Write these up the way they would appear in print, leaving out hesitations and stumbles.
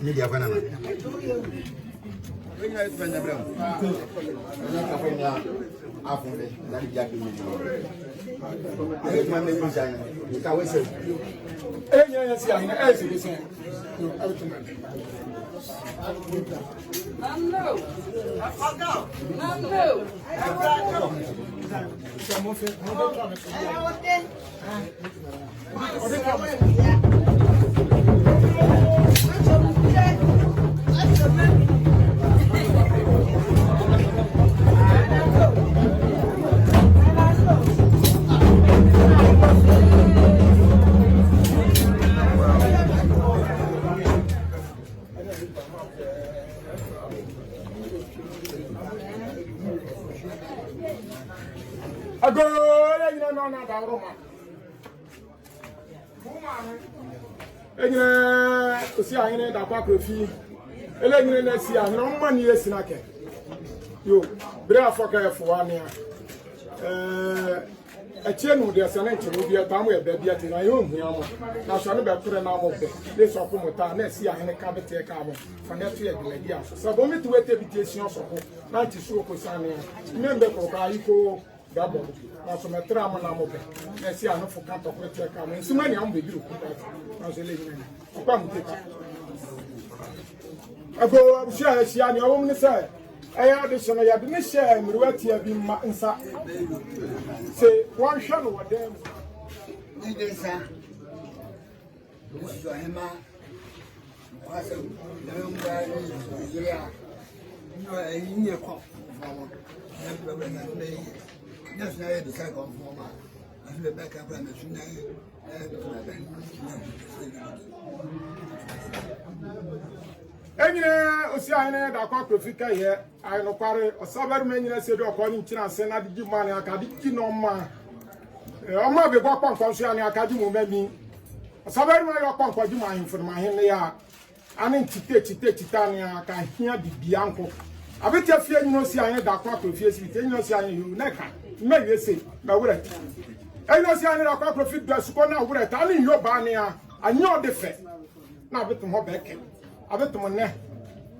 Media banana. When you spend the brown, I go, no, see, I ain't a back of fee. Elegant, see, I'm no money, yes, in a can. You, brave for care for 1 year. A chain with their son will be a time where baby at my own. Now, shall never put an arm of this or from what I see. I had a cabin take armor for next year. So, only to wait invitation of 90 so concerning. Remember, for double. Now, some drama now. I see I know for can't talk with your coming. So many on the group. I was a living. Come take up. I go, I'm sure I see on your woman say. I had this and I didn't share and what you have been inside. Say, one shot over them. This is HEMAA. Oceania, the Cockrofica here. I know Parry or Saber Mania said, according to us, and I did give money. I can't get no man. I might be walking from Oceania Academy, maybe. Saber my walk for you, my for my hand. They are. I need to take Titania. I can hear the Bianco. I bet you fear no see I had that Cockrofish with any Oceania, you never. Maybe say, my word. I know see I had a Cockrofish, that's one out with a tally in your barnia. I know the fact. Now, bet more back. I bet to my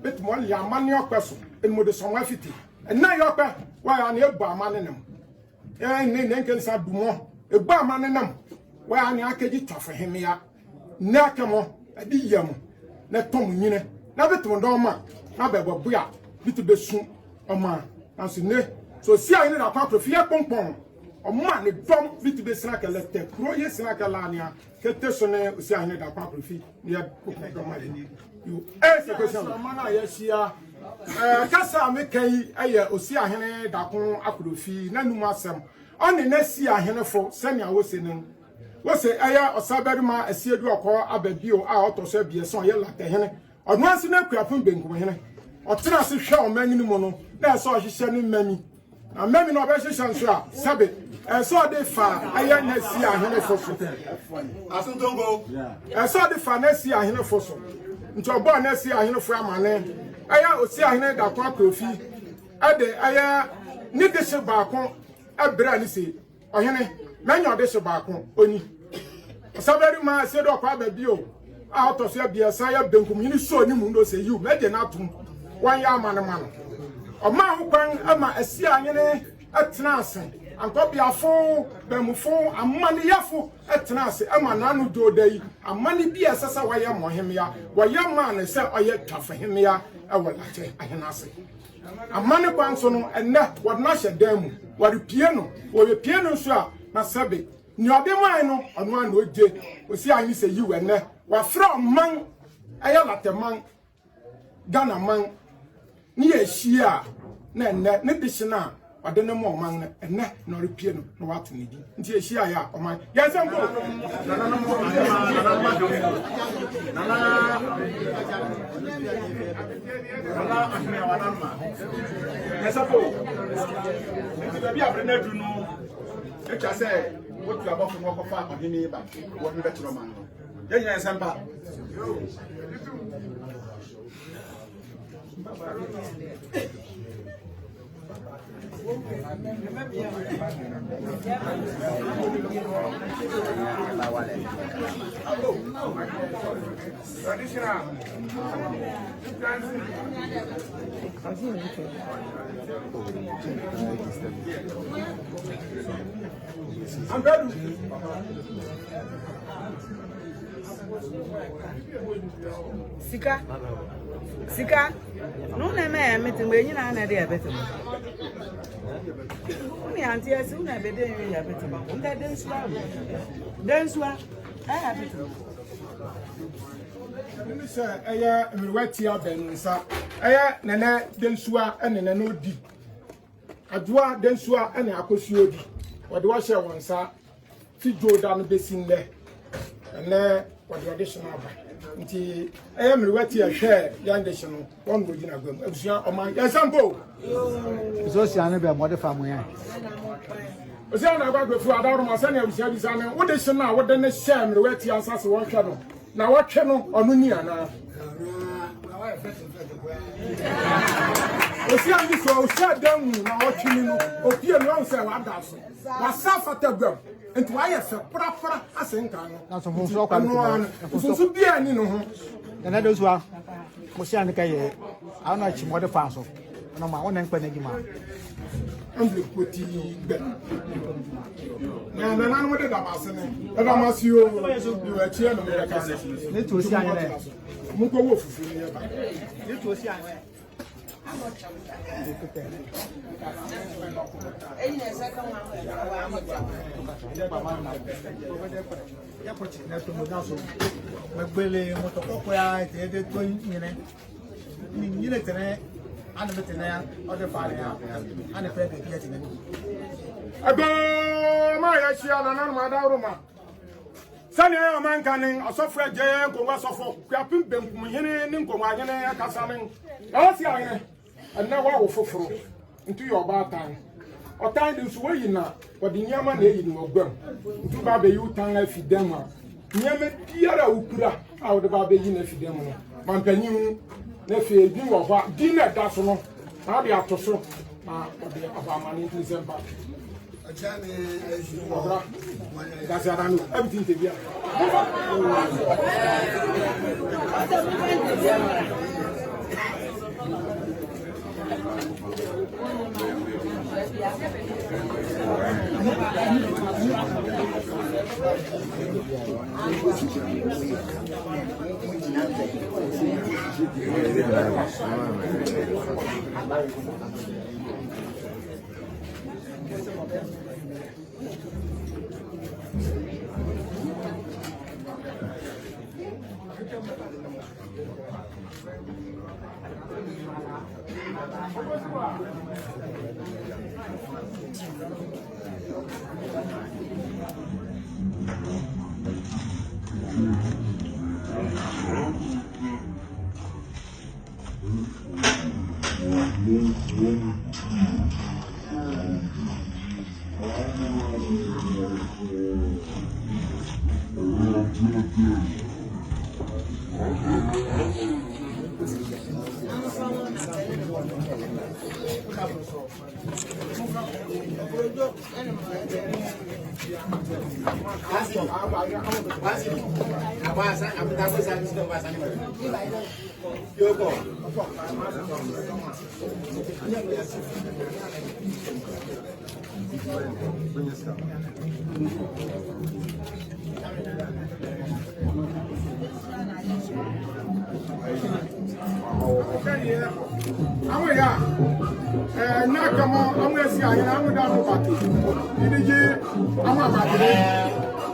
bit more money or person in with some waffity. And now you're back. Why are you bar man in them? And then can say more. A bar man in them. Why are you get tough for him here? Nakamo, a diam. Let Tom Mine. Now bet to Doma. Now be Bobia. Bit be soon. Oh man. And so see I need a part of fear pom. Oh man, the bomb bit be snack a letter. Croy snack a lania. Ketesone, see I need a part of feet. Yeah, you ask a question. Mana, yes, here. Cassa make a Osia Hene, Dacon, Akufi, Nanumasam. On the next year, Henefo, Senya was in. Was a aya or Saberma, a Sedu or Abedio out or Serbia, so yell like the Hene. Or once in a crapun Benko, or Tenasi Shaw, many mono. That's all she said in many. And many no better Shansra, Sabbath. I saw the far, I am next year, Henefo. I don't go. I saw the far next year, Henefo. Into a born next year, Henefo, my name. I will see I had that coffee. I need the Shabacon, a brandy, or Henny, many of the Shabacon, only. Somebody might say, oh, Papa Bio, out of Serbia, Saya Benkum, you saw him, who say you, made an atom, 1 year man a man. A man who can, a see at Tenassin, and copy a fool, Bemufo, and money yaffo at Tenassi, a man who do day, and money be as I am or him here, while young man is set or yet tough for him here. I will say, I can say. A man of Pansono and that what not a demo, what a piano, or a piano shop, not Sabi. No, the mine on one would day, we see I say you and that. What from man, I am at a man, Ghana man, near Shia, net, Nidishina, or the no more man, and net, nor a piano, no what need. Until Shia, or my yes, I'm going. Yes, I go. Maybe I've never known. I say, what you about to walk off on him, but what you better man. Yes, I'm back. I'm good. Sika. No na me meeting we nyina na dey better. Oni auntie asi una be dey ya better. Nda densua. Ah better. Ni se eye mrewati abensa. Eye nene densua ene no di. Adua densua ene akosuo di. Wode wo hye wonsa fi joda no besin le. Ene wode additional ba. Nti mrewati ahwe yandehye no won go gina gwam. Abusua oman example. So si ane be modify mo yan. Osia na agbagbefo adaru ma se na abusua bi sa ne wo de hye na wo de ne hye mrewati ansase wo hwe no. Na wo hwe no onu ni ana. Osia ndi so osia damu na wo hwe ni no opie no se wa da so. Wa safa tagwam. Enti wa ye fe prapra asenka no. Na so funso kwa no. Funso bia ni no ho. Na do so a mo si ane kai a na chi modify so. Na ma wona nkpa na gima. Amble poti be. Na na no de da basene. E da masio bi wa tie no me ka se. Ne to si ane le. Mu ko wo fufu ni e ba. Ne to si ane. Ya pochi na to mo na so. Magbele mo to ko ya te de to nyine. Ni nyine tene ana betene ya o de faale ya. Ana pe be ya tene. Ego ma ya shia na na ma da roma. Sani ya man kanin asofo je ko wa sofo kwa pimpem kum hene ni nkonwa hene akasa nen. Na si ahene. Ana wa wo foforo. Ntu yo ba tan. Otan de so yi na wodi nyama na yi no gbam. Ntu ba be yu tan afidam a. Nyama biara ukura a wodi ba be yi na afidam no. Mampanyin na fe bi wo hwa di na da so no. Na de atoso. Na wodi abamani December. That's what I know. Everything to be.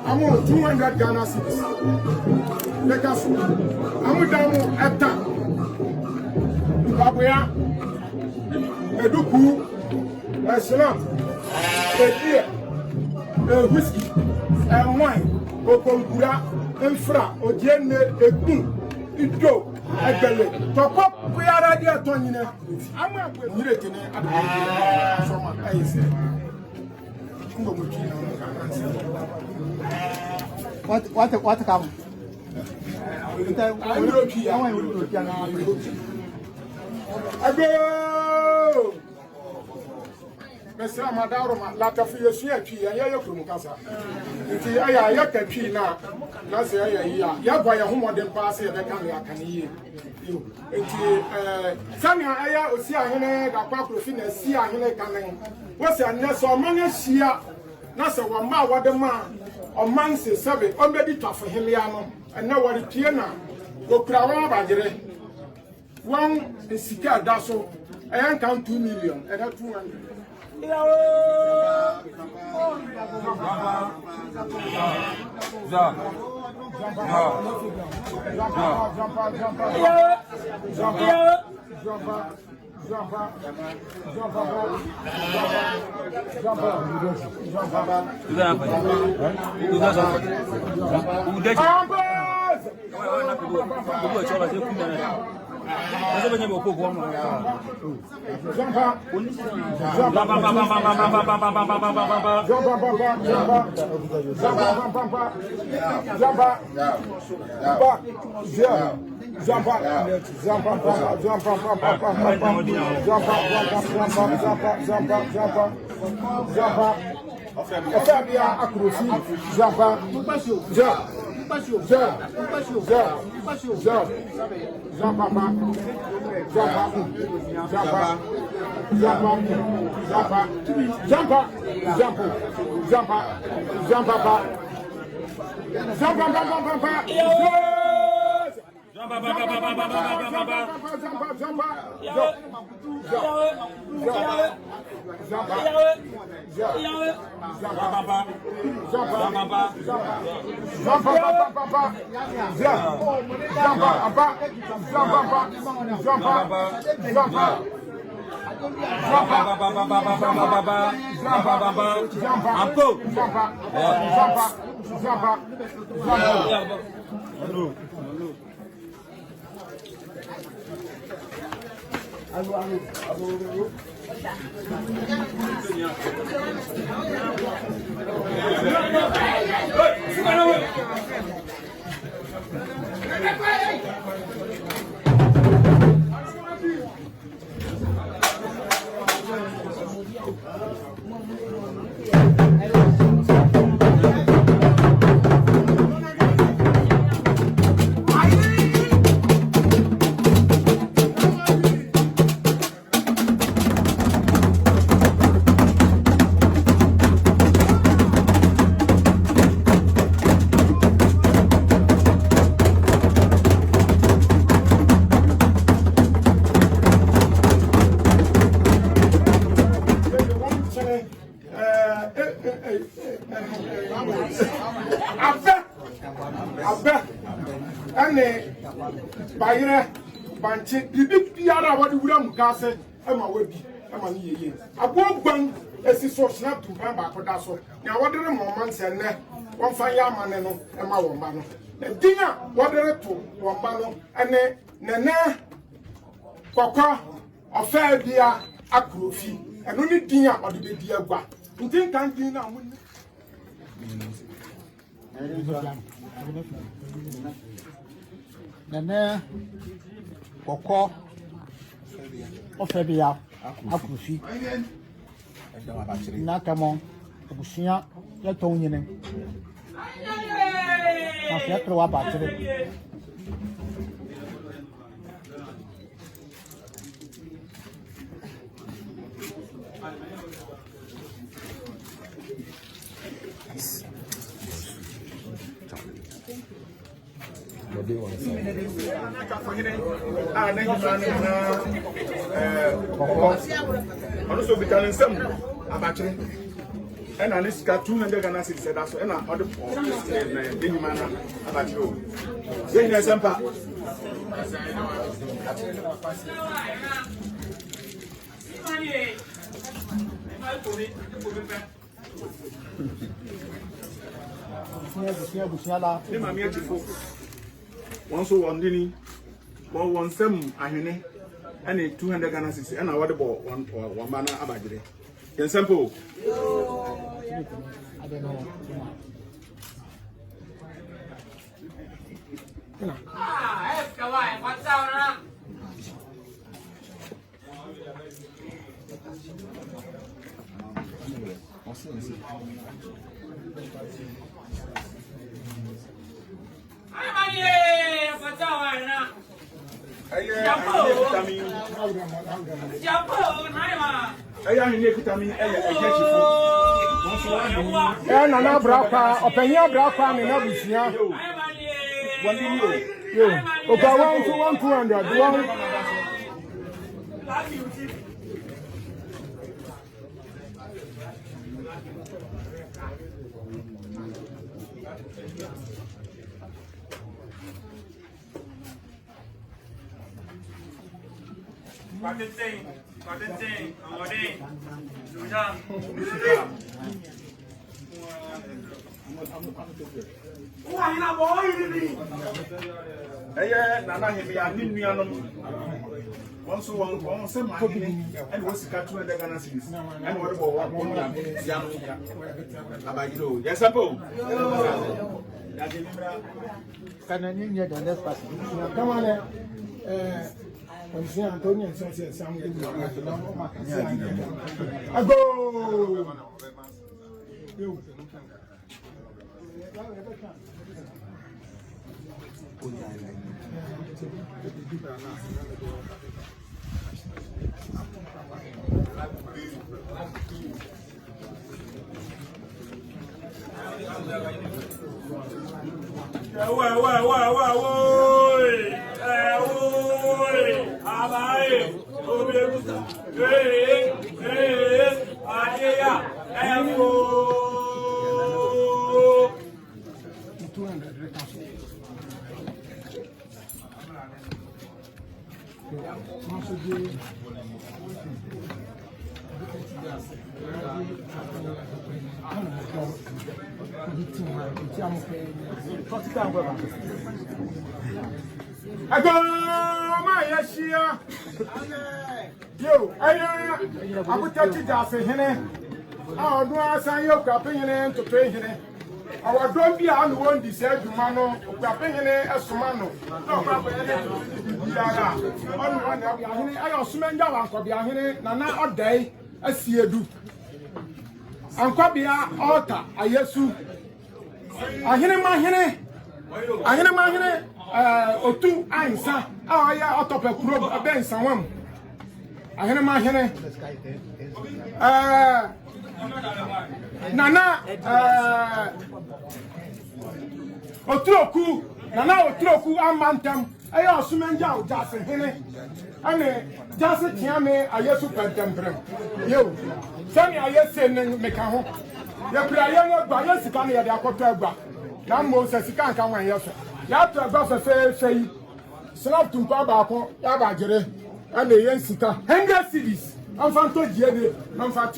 I'm 200 Ghana cedis. Let us. I'm down at that. Babuya, Eduku, a salam, a beer, a whiskey, and wine, or Kongura, and fra, or Jenne, a boom, it go. I tell you, top up, we are at the Antonina. I'm not going to get it from my eyes. What come? I go. Mesra Madaroma, Latafi, Yaki, and Yakumasa. Nti aya yakatwi na se aya ya yagwa ya homo dem pass e beka me akane yi nti sania aya osi ahene da kwa profi na si ahene kanen wo se anya so man ahia na se wo ma wo dem a o man se sebe o bedi TWAFO HEMAA no na wo repie na wo kura wa bagere won esika da so ayan kan 2 million e da 200 Asa benye boko kwa mwa. Jamba. Ane bayire banche bibi biara wadi wura mukase ema wabi ema ni yeye agogban esi so snap to ban ba koda so na wadere mo man se ne won fa ya amane no ema won ba no na dinya wadere to won ba no ene nene kokko ofa bia akrofi eno ni dinya ode be di agwa ntin kan din na mun Nene koko ofebia akufi na kamo abusia ya to nyine na fiatro wa batire Also becoming some abattery and at least 200 Ghana cedis that's and other in manner abattery. Then there's some part. Once one dinny, one some ahene, and 200 Ghana cedis and what about one manner abattery. In simple. I don't know. Nana Braka, Openia Braka, and Nabusia. Okay, 1 to 200. Nana Hemea, one some and was cut to the Ghana cities. And what about yes, I Can I name you the next person? Come on, Antonio says something. I go. I go, my yes, yo, I will touch it as a henna. I'll do as I yoke up in to pay him. Our don't be on one deserve to mano, grabbing as mano. I also meant Uncle Biahine, Nana or day, as see you do. Uncle Bia altar, I yes, I hear my henny. I hear my henny. Or two answer. Oh, yeah, out of a probe, a bench, someone. I hear my henny. Nana, Otroku, Nana, Otroku, and Mantam. I also meant Jow, Jason Henny. I mean, Jason Tiame, I yes, super temper. You, tell me, I yes, send make a home. The prayer, but yes, you can't hear the aqua. Now, says you can't come on yourself. You have to go say, slap to Papa, Yabajere, and the Yensita, 100 cities. I'm from Tojiade, I'm from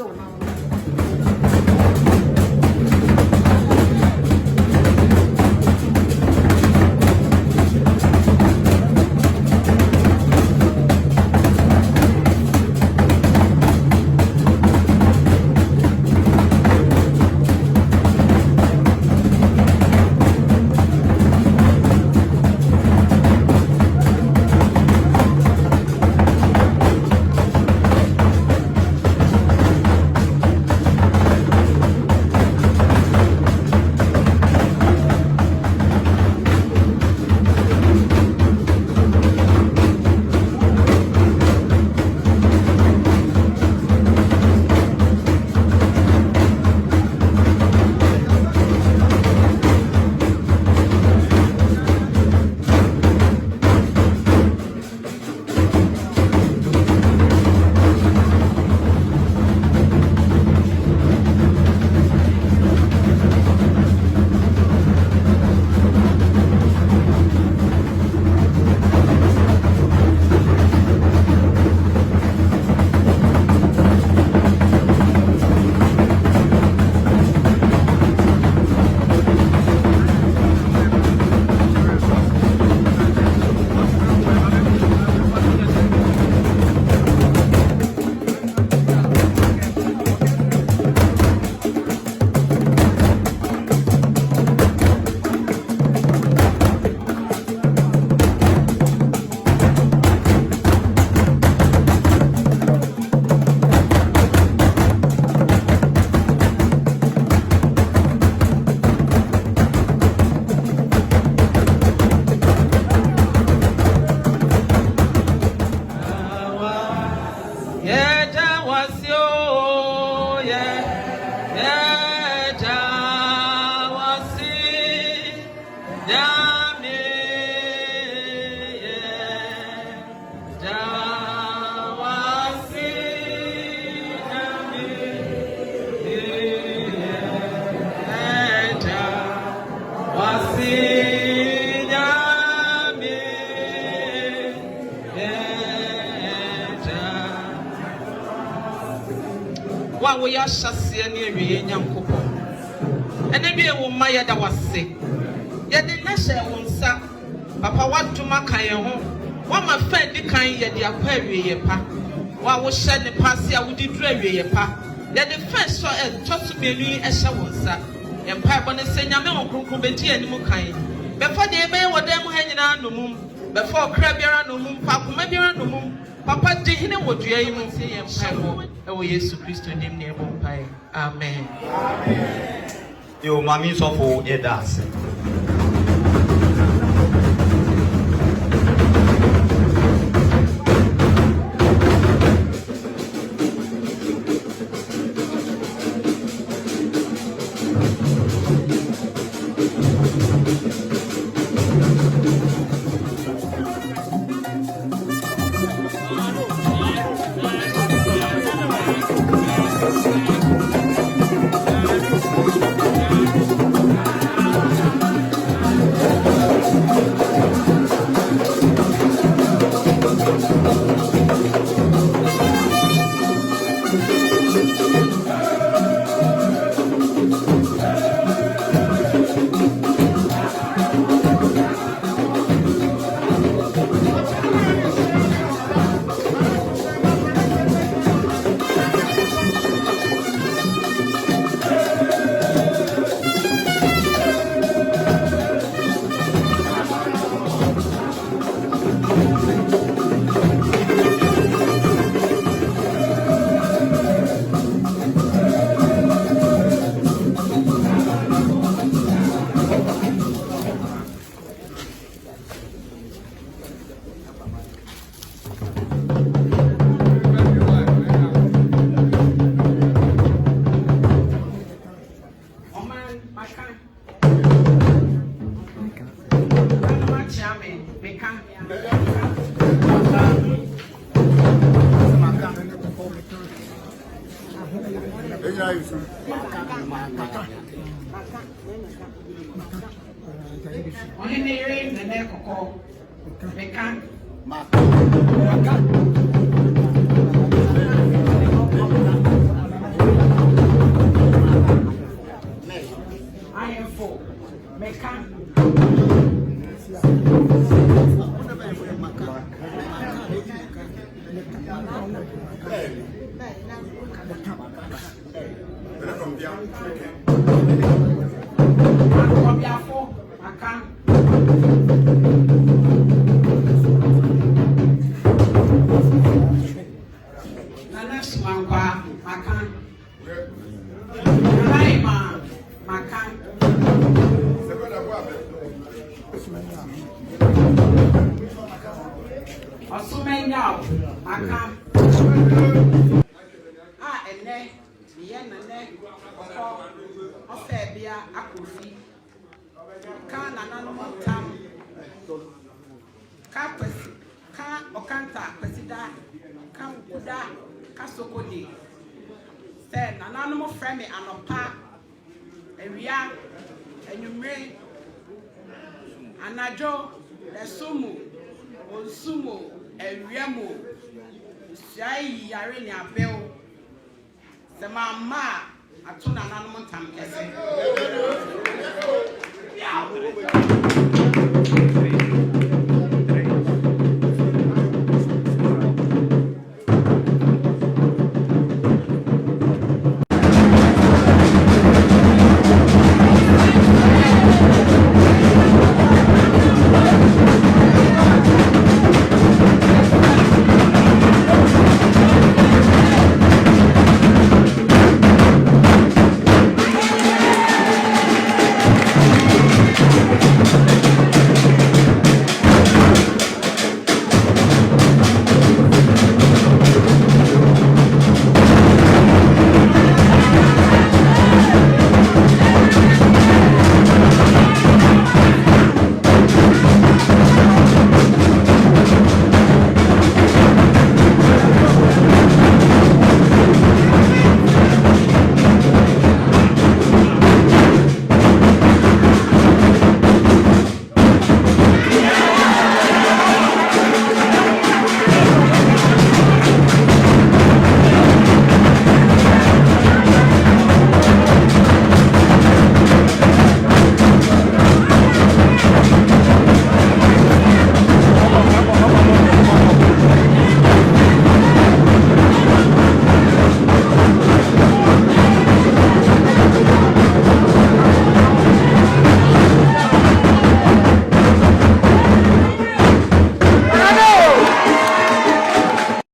We are Shassia near young couple. And maybe a woman that was sick. Yet the nation won't suck. Papa, what to my kind home? What my friend the kind yet the aquarium pa. What was shed the passy, I would declare pa. Yet the first saw a toss to me as I won't suck. And Papa and say, Yaman Kumbeti and Mukai. Before they may what them hanging on the moon. Before Crabbier no moon, Papa, maybe on the moon. Papa did what you even say and Papa. Oh, yes, Christ, name near Bompire. Amen. Amen. You, Mammy, so for it does. Anajo, Lesumu, Onsumo, Ewiamo, Shai Yareni Abel, the Mama, Atuna Nanamontam.